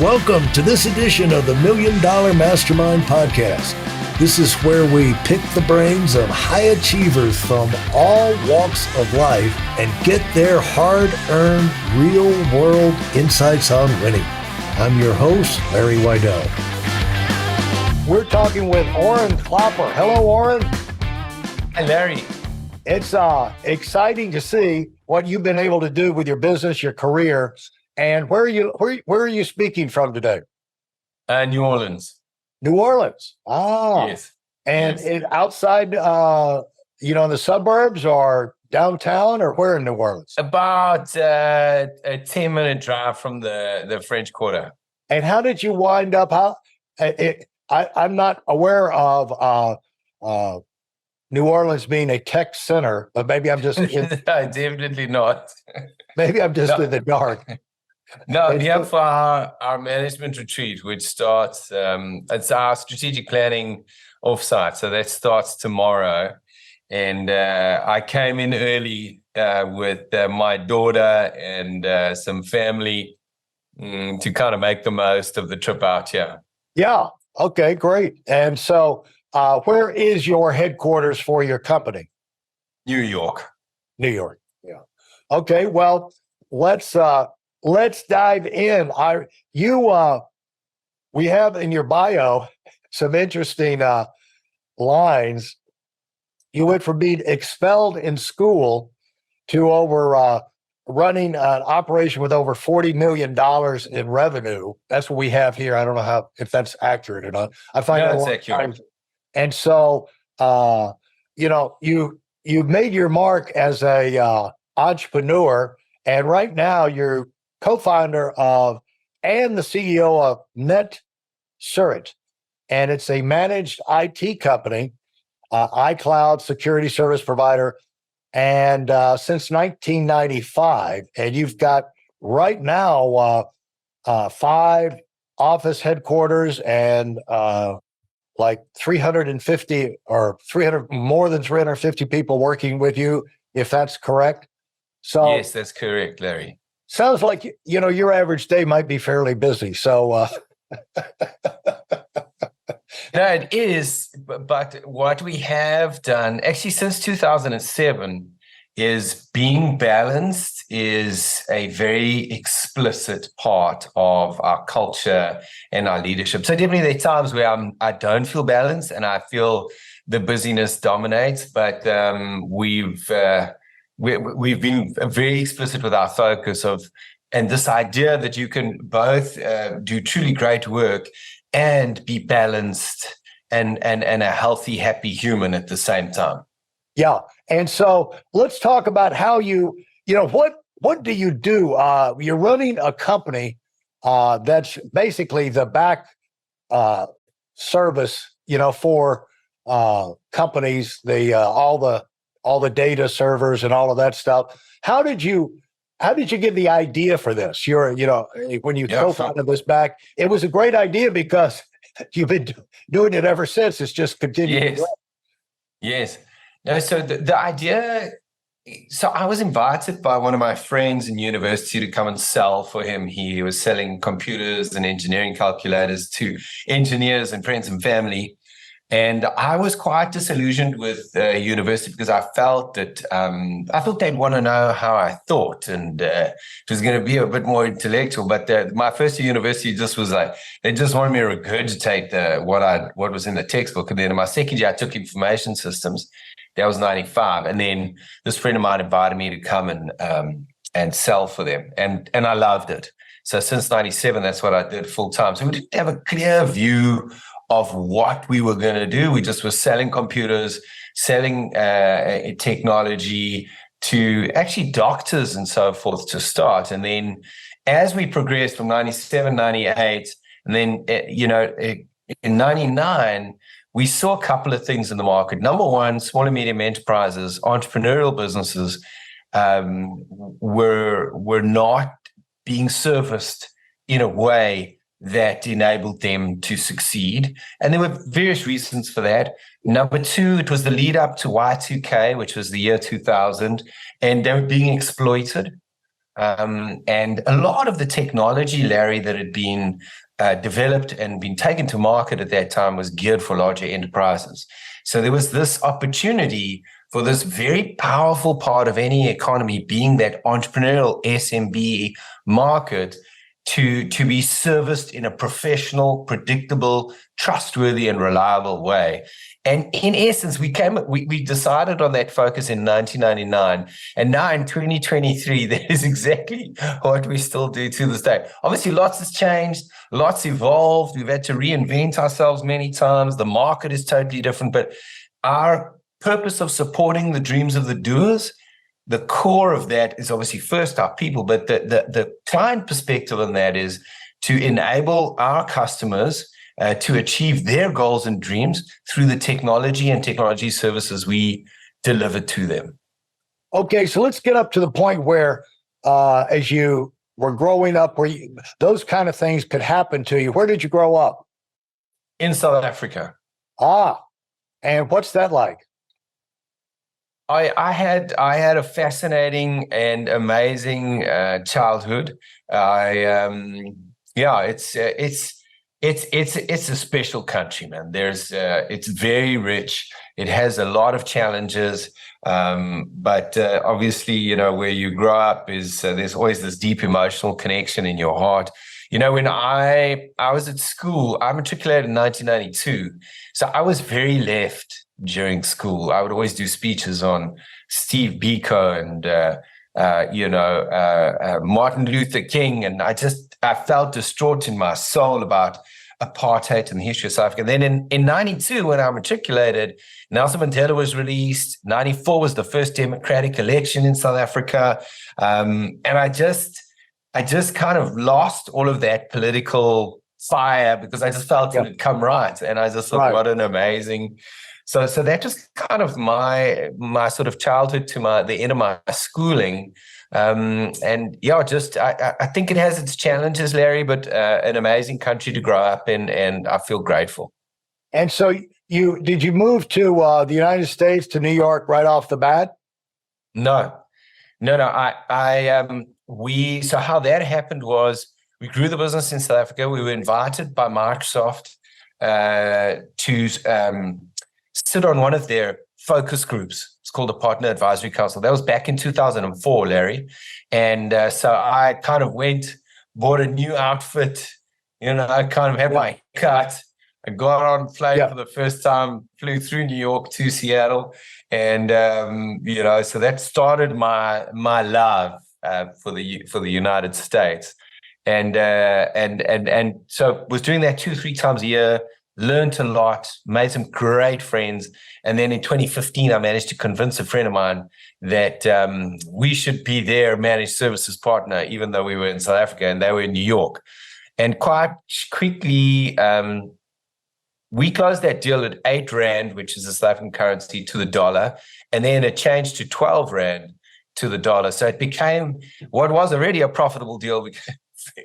Welcome to this edition of the Million Dollar Mastermind podcast. This is where we pick the brains of high achievers from all walks of life and get their hard-earned, real-world insights on winning. I'm your host, Larry Weidel. We're talking with Orrin Klopper. Hello, Orrin. Hi, Larry. It's exciting to see what you've been able to do with your business, your career. And where are you speaking from today? New Orleans. New Orleans. Yes. And yes. Outside, in the suburbs or downtown, or where in New Orleans? About a 10-minute drive from the French Quarter. And how did you wind up? I'm not aware of New Orleans being a tech center, but maybe I'm just Definitely not. Maybe I'm just in the dark. No, we have our management retreat, which starts, it's our strategic planning offsite. So that starts tomorrow. And I came in early with my daughter and some family to kind of make the most of the trip out here. Yeah. Okay, great. And so where is your headquarters for your company? New York. New York. Yeah. Okay. Well, let's dive in. We have in your bio some interesting lines. You went from being expelled in school to over running an operation with over $40 million in revenue. That's what we have here. I don't know if that's accurate or not. I find that's accurate. And so, you've made your mark as a entrepreneur, and right now you're co-founder of and the CEO of Netsurit, and it's a managed IT company, iCloud security service provider, and since 1995. And you've got right now 5 office headquarters and like 350 or 300, more than 350 people working with you, if that's correct. So yes, that's correct, Larry. Sounds like, your average day might be fairly busy. So, No, it is. But what we have done actually since 2007 is being balanced is a very explicit part of our culture and our leadership. So definitely there are times where I don't feel balanced and I feel the busyness dominates, but we've been very explicit with our focus and this idea that you can both do truly great work and be balanced and a healthy, happy human at the same time. Yeah. And so let's talk about how what do you do? You're running a company that's basically the back service, for companies, all the data servers and all of that stuff. How did you get the idea for this? When you co-founded this back, it was a great idea because you've been doing it ever since. It's just continued. Yes. No, so the idea, so I was invited by one of my friends in university to come and sell for him. He was selling computers and engineering calculators to engineers and friends and family. And I was quite disillusioned with university because I felt that they'd want to know how I thought, and it was going to be a bit more intellectual. But my first year university just was like they just wanted me to regurgitate what was in the textbook. And then in my second year, I took information systems. That was 95, and then this friend of mine invited me to come and sell for them, and I loved it. So since 97, that's what I did full time. So we didn't have a clear view of what we were going to do. We just were selling computers, selling technology to actually doctors and so forth to start. And then as we progressed from 97, 98, and then, in 99, we saw a couple of things in the market. Number one, small and medium enterprises, entrepreneurial businesses were not being serviced in a way that enabled them to succeed. And there were various reasons for that. Number two, it was the lead up to Y2K, which was the year 2000, and they were being exploited. And a lot of the technology, Larry, that had been developed and been taken to market at that time was geared for larger enterprises. So there was this opportunity for this very powerful part of any economy, being that entrepreneurial SMB market, to be serviced in a professional, predictable, trustworthy, and reliable way. And in essence, we decided on that focus in 1999. And now in 2023, that is exactly what we still do to this day. Obviously, lots has changed, lots evolved. We've had to reinvent ourselves many times. The market is totally different. But our purpose of supporting the dreams of the doers, the core of that is obviously first our people, but the client perspective on that is to enable our customers to achieve their goals and dreams through the technology and technology services we deliver to them. Okay, so let's get up to the point where, as you were growing up, where those kind of things could happen to you. Where did you grow up? In South Africa. And what's that like? I had a fascinating and amazing childhood. It's a special country, man. It's very rich. It has a lot of challenges, but obviously, where you grow up is there's always this deep emotional connection in your heart. When I was at school, I matriculated in 1992, so I was very left during school. I would always do speeches on Steve Biko and Martin Luther King, and I felt distraught in my soul about apartheid and the history of South Africa. And then in 92, when I matriculated, Nelson Mandela was released. 94 was the first democratic election in South Africa, and I just kind of lost all of that political fire because I just felt it had come right, and I just thought, what an amazing. So that was kind of my sort of childhood to the end of my schooling. I think it has its challenges, Larry, but an amazing country to grow up in, and I feel grateful. And so did you move to the United States, to New York, right off the bat? No. So how that happened was we grew the business in South Africa. We were invited by Microsoft to sit on one of their focus groups. It's called the Partner Advisory Council. That was back in 2004, Larry. And so I kind of bought a new outfit, I kind of had my cut. I got on a plane for the first time, flew through New York to Seattle. And, so that started my love for the United States. And so was doing that 2-3 times a year, learned a lot, made some great friends. And then in 2015, I managed to convince a friend of mine that we should be their managed services partner, even though we were in South Africa and they were in New York. And quite quickly, we closed that deal at 8 Rand, which is the South African currency, to the dollar. And then it changed to 12 Rand to the dollar. So it became what was already a profitable deal.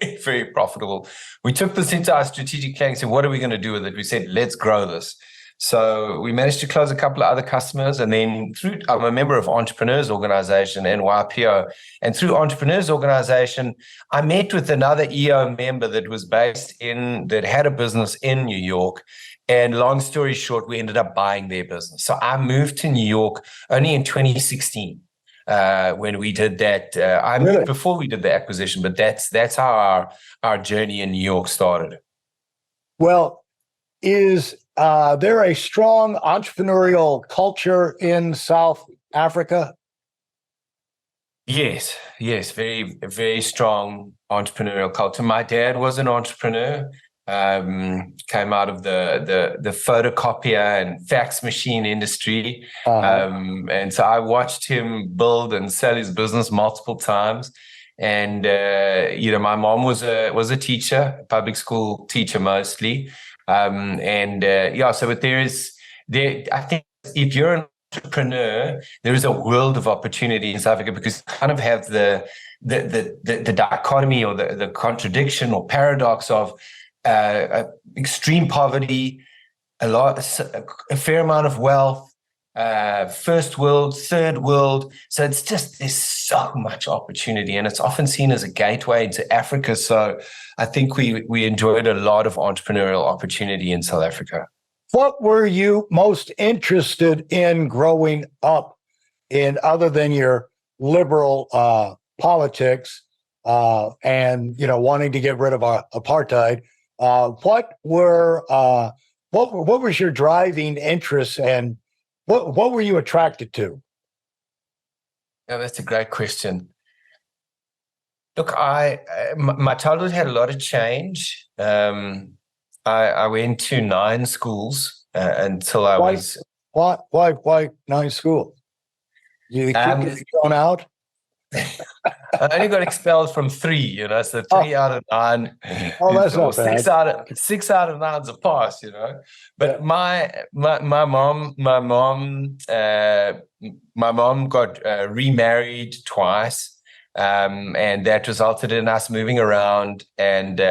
Very, very profitable. We took this into our strategic planning and said, what are we going to do with it? We said, let's grow this. So we managed to close a couple of other customers. And then I'm a member of Entrepreneurs Organization, NYPO. And through Entrepreneurs Organization, I met with another EO member that had a business in New York. And long story short, we ended up buying their business. So I moved to New York only in 2016. When we did that, I moved before we did the acquisition, but that's how our journey in New York started. Well, is there a strong entrepreneurial culture in South Africa? Yes, very, very strong entrepreneurial culture. My dad was an entrepreneur. Came out of the photocopier and fax machine industry. And so I watched him build and sell his business multiple times. And, my mom was a teacher, a public school teacher mostly. But I think if you're an entrepreneur, there is a world of opportunity in South Africa because you kind of have the dichotomy or the contradiction or paradox of extreme poverty, a fair amount of wealth, first world, third world. So it's just, there's so much opportunity, and it's often seen as a gateway into Africa. So I think we enjoyed a lot of entrepreneurial opportunity in South Africa. What were you most interested in growing up in, other than your liberal politics and wanting to get rid of apartheid? What was your driving interest, and what were you attracted to? Yeah, that's a great question. Look, my childhood had a lot of change. I went to 9 schools until I was. Why 9 schools? You get thrown out? I only got expelled from 3, so 3 out of 9. Oh, that's not bad. 6 out of 9's a pass, But yeah. my mom got remarried twice, and that resulted in us moving around. And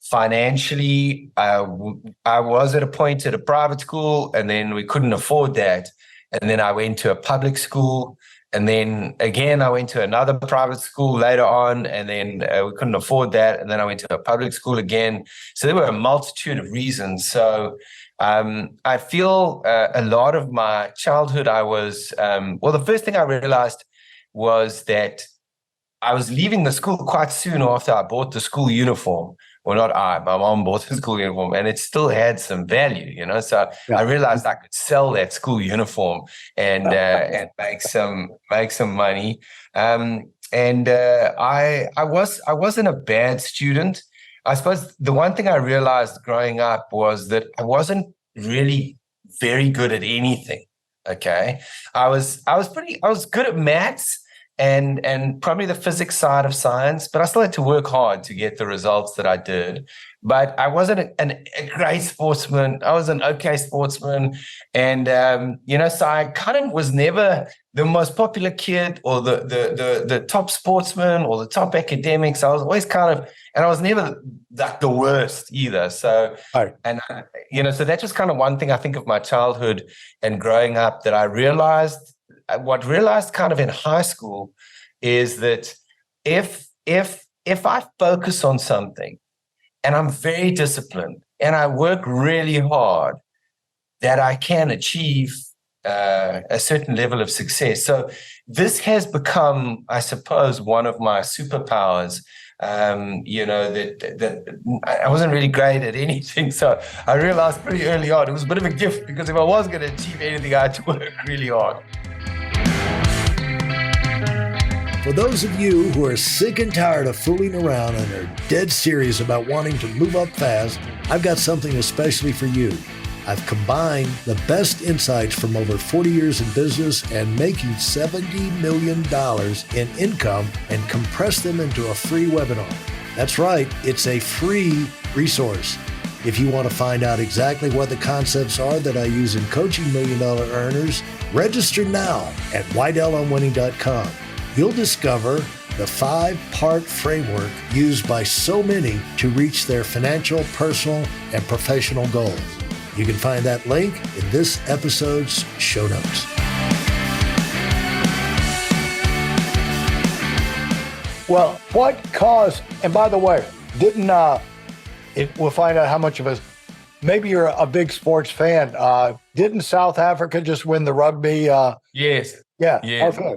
financially, I was at a point at a private school, and then we couldn't afford that. And then I went to a public school. And then again, I went to another private school later on, and then we couldn't afford that. And then I went to a public school again. So there were a multitude of reasons. So I feel a lot of my childhood, I was, the first thing I realized was that I was leaving the school quite soon after I bought the school uniform. Well, not my mom bought the school uniform, and it still had some value, So yeah. I realized I could sell that school uniform and make some money. I wasn't a bad student. I suppose the one thing I realized growing up was that I wasn't really very good at anything. Okay, I was good at maths and probably the physics side of science, but I still had to work hard to get the results that I did. But I wasn't a great sportsman. I was an okay sportsman. And, so I kind of was never the most popular kid or the top sportsman or the top academics. I was always and I was never like the worst either. So, so that was kind of one thing I think of my childhood and growing up that I realized. What realized kind of in high school is that if I focus on something and I'm very disciplined and I work really hard, that I can achieve a certain level of success. So this has become, I suppose, one of my superpowers. That I wasn't really great at anything. So I realized pretty early on, it was a bit of a gift, because if I was going to achieve anything, I had to work really hard. For those of you who are sick and tired of fooling around and are dead serious about wanting to move up fast, I've got something especially for you. I've combined the best insights from over 40 years in business and making $70 million in income and compressed them into a free webinar. That's right, it's a free resource. If you want to find out exactly what the concepts are that I use in coaching $1 million earners, register now at WeidelOnWinning.com. You'll discover the 5-part framework used by so many to reach their financial, personal, and professional goals. You can find that link in this episode's show notes. Well, what caused, and by the way, we'll find out how much of a, maybe you're a big sports fan. Didn't South Africa just win the rugby? Yes. Yeah. Yes. Okay.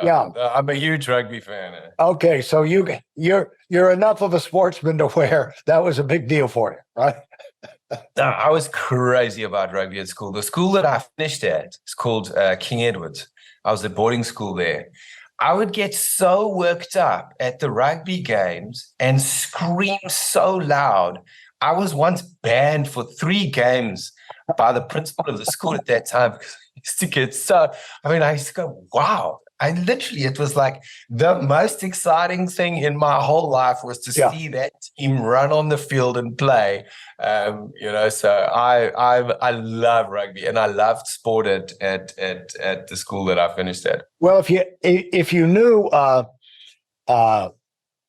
Yeah. I'm a huge rugby fan. Okay, so you're enough of a sportsman to where that was a big deal for you, right? No, I was crazy about rugby at school. The school that I finished at is called King Edward's. I was at boarding school there. I would get so worked up at the rugby games and scream so loud. I was once banned for 3 games by the principal of the school at that time, because I used to get I used to go, wow. It was like the most exciting thing in my whole life was to see that team run on the field and play. So I love rugby, and I loved sport at the school that I finished at. Well, if you knew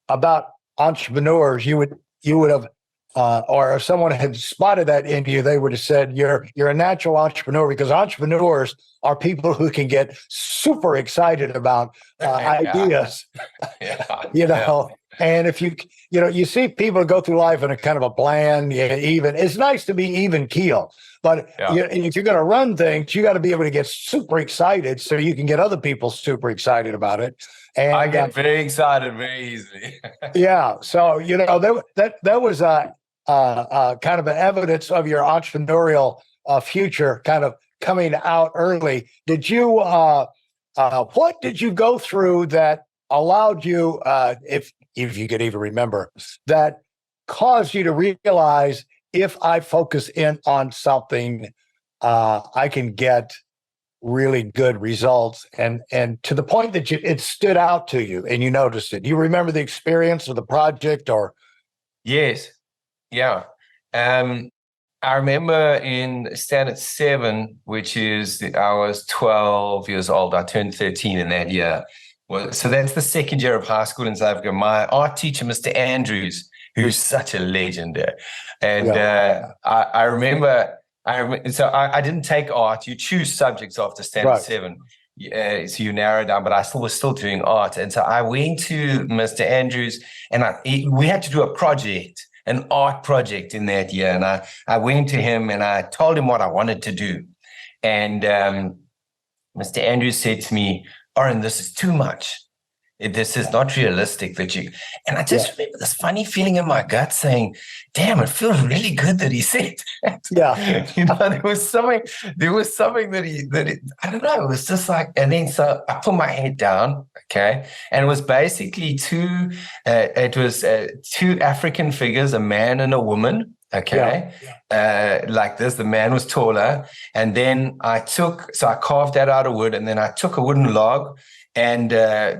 about entrepreneurs, you would have or if someone had spotted that in you, they would have said you're a natural entrepreneur, because entrepreneurs are people who can get super excited about ideas, you know. And if you see people go through life in a kind of a bland, even, it's nice to be even keel. But if you're going to run things, you got to be able to get super excited so you can get other people super excited about it. And I get very excited very easily. Yeah. So, that was kind of an evidence of your entrepreneurial future kind of coming out early. Did you, what did you go through that allowed you, if you could even remember, that caused you to realize, if I focus in on something, I can get really good results, and to the point that it stood out to you and you noticed it? Do you remember the experience of the project? Or Yes. Yeah. I remember in standard 7, which is I was 12 years old. I turned 13 in that year. Well, so that's the second year of high school in South Africa. My art teacher, Mr. Andrews, who's such a legend there. And I remember, so I didn't take art. You choose subjects after standard 7. So you narrow down, but I was still doing art. And so I went to Mr. Andrews, and we had to do a project, an art project in that year. And I went to him and I told him what I wanted to do. And Mr. Andrews said to me, "Orrin, this is too much. This is not realistic that you," and I just remember this funny feeling in my gut saying, "Damn, it feels really good that he said that." There was something that I don't know, it was just like, and then so I put my head down, okay, and it was basically two African figures, a man and a woman, okay, like this. The man was taller, and then I carved that out of wood, and then I took a wooden log and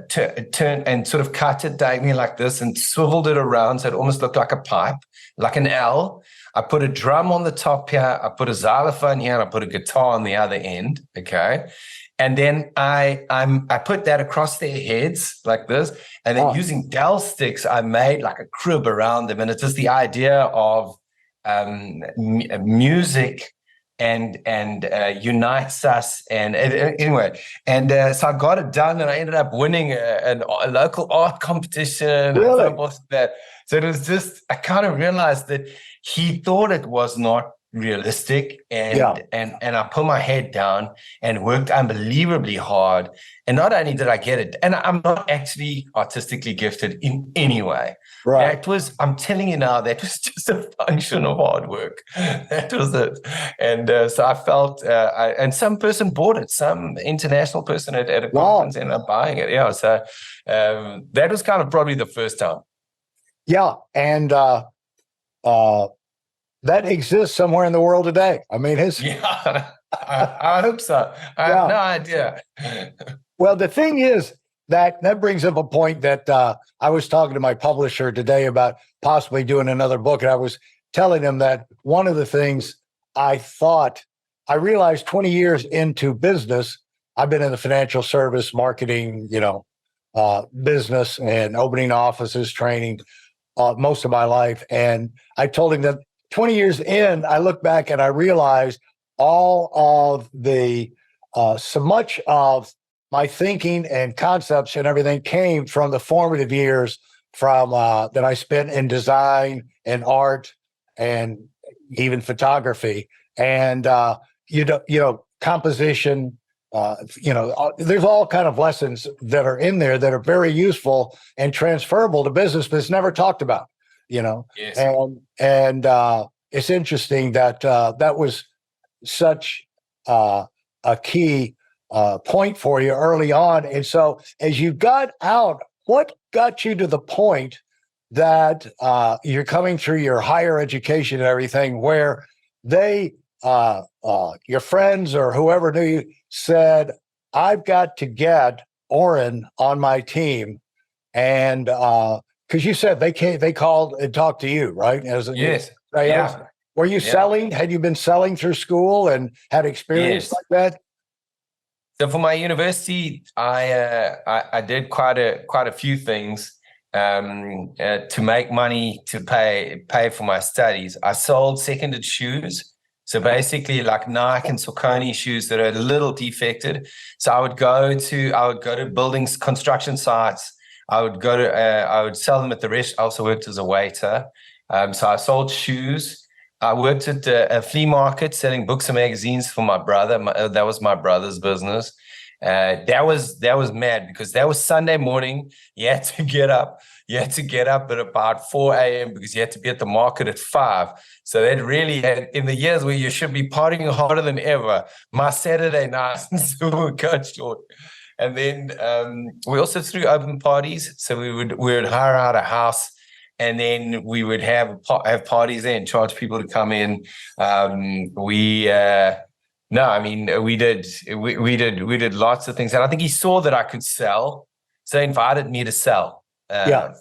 turned and sort of cut it diagonally like this and swiveled it around so it almost looked like a pipe, like an L. I put a drum on the top here, I put a xylophone here, and I put a guitar on the other end, okay? And then I put that across their heads like this, and then using dell sticks, I made like a crib around them. And it's just the idea of music and unites us, and anyway, and so I got it done, and I ended up winning a local art competition. Really? So it was just, I kind of realized that he thought it was not realistic, and I put my head down and worked unbelievably hard. And not only did I get it, and I'm not actually artistically gifted in any way. That was, I'm telling you now, that was just a function of hard work. That was it. And so I felt, and some person bought it, some international person at a conference ended up buying it. Yeah. So that was kind of probably the first time. Yeah. And that exists somewhere in the world today. I mean, I hope so. I have no idea. Well, the thing is that brings up a point that I was talking to my publisher today about possibly doing another book. And I was telling him that one of the things I realized 20 years into business, I've been in the financial service, marketing, business and opening offices, training most of my life. And I told him that 20 years in, I look back and I realized all of the, so much of my thinking and concepts and everything came from the formative years that I spent in design and art and even photography and, composition. There's all kind of lessons that are in there that are very useful and transferable to business, but it's never talked about. Yes. And it's interesting that that was such a key point for you early on. And so as you got out, what got you to the point that you're coming through your higher education and everything where your friends or whoever knew you said, "I've got to get Orrin on my team," and because you said they called and talked to you, right? Yes. Were you selling? Had you been selling through school and had experience like that? So for my university, I did quite a few things. to make money to pay for my studies. I sold seconded shoes. So basically like Nike and Saucony shoes that are a little defected. So I would go to buildings, construction sites. I would sell them at the restaurant. I also worked as a waiter. So I sold shoes. I worked at a flea market selling books and magazines for my brother. That was my brother's business. That was mad because that was Sunday morning. You had to get up at about 4 a.m. because you had to be at the market at 5. So that really had, in the years where you should be partying harder than ever, my Saturday nights were cut short. And then we also threw open parties. So we would hire out a house, and then we would have parties there and charge people to come in. We did lots of things, and I think he saw that I could sell, so he invited me to sell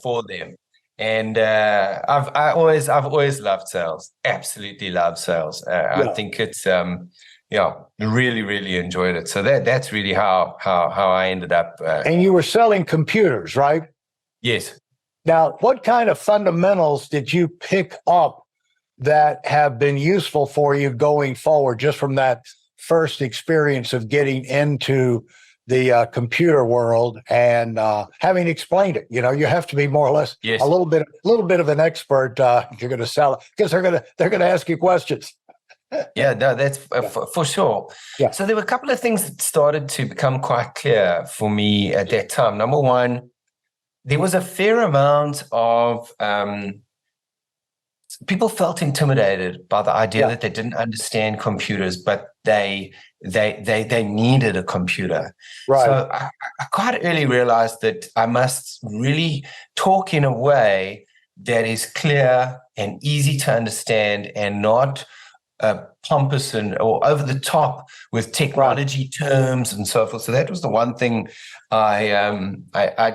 for them. And I've always loved sales. Absolutely love sales. I think it's really, really enjoyed it. So that's really how I ended up. And you were selling computers, right? Yes. Now, what kind of fundamentals did you pick up that have been useful for you going forward, just from that first experience of getting into the computer world and having explained it? You know, you have to be more or less a little bit of an expert. You're going to sell it because they're going to ask you questions. Yeah, no, that's for sure. Yeah. So there were a couple of things that started to become quite clear for me at that time. Number one, there was a fair amount of people felt intimidated by the idea that they didn't understand computers, but they needed a computer. Right. So I quite early realized that I must really talk in a way that is clear and easy to understand, and not pompous or over the top with technology terms and so forth. So that was the one thing I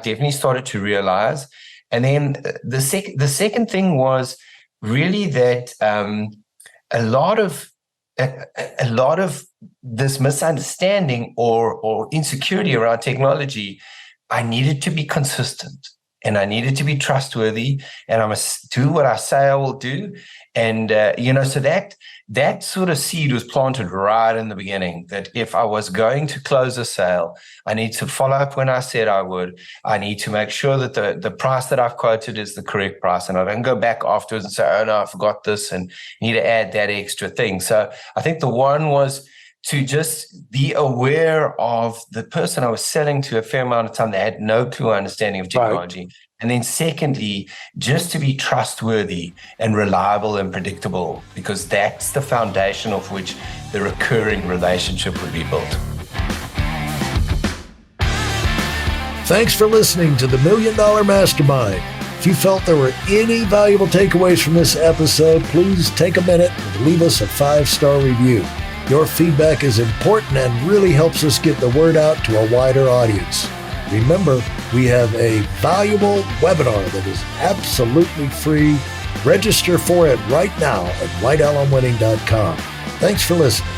definitely started to realize. And then the second thing was really that a lot of this misunderstanding or insecurity around technology, I needed to be consistent and I needed to be trustworthy, and I must do what I say I will do. And so that sort of seed was planted right in the beginning, that if I was going to close a sale, I need to follow up when I said I would. I need to make sure that the price that I've quoted is the correct price, and I don't go back afterwards and say, oh no, I forgot this and need to add that extra thing. So I think the one was to just be aware of the person I was selling to a fair amount of time that had no clue or understanding of technology. Right. And then secondly, just to be trustworthy and reliable and predictable, because that's the foundation of which the recurring relationship would be built. Thanks for listening to the Million Dollar Mastermind. If you felt there were any valuable takeaways from this episode, please take a minute and leave us a 5-star review. Your feedback is important and really helps us get the word out to a wider audience. Remember, we have a valuable webinar that is absolutely free. Register for it right now at weidelonwinning.com. Thanks for listening.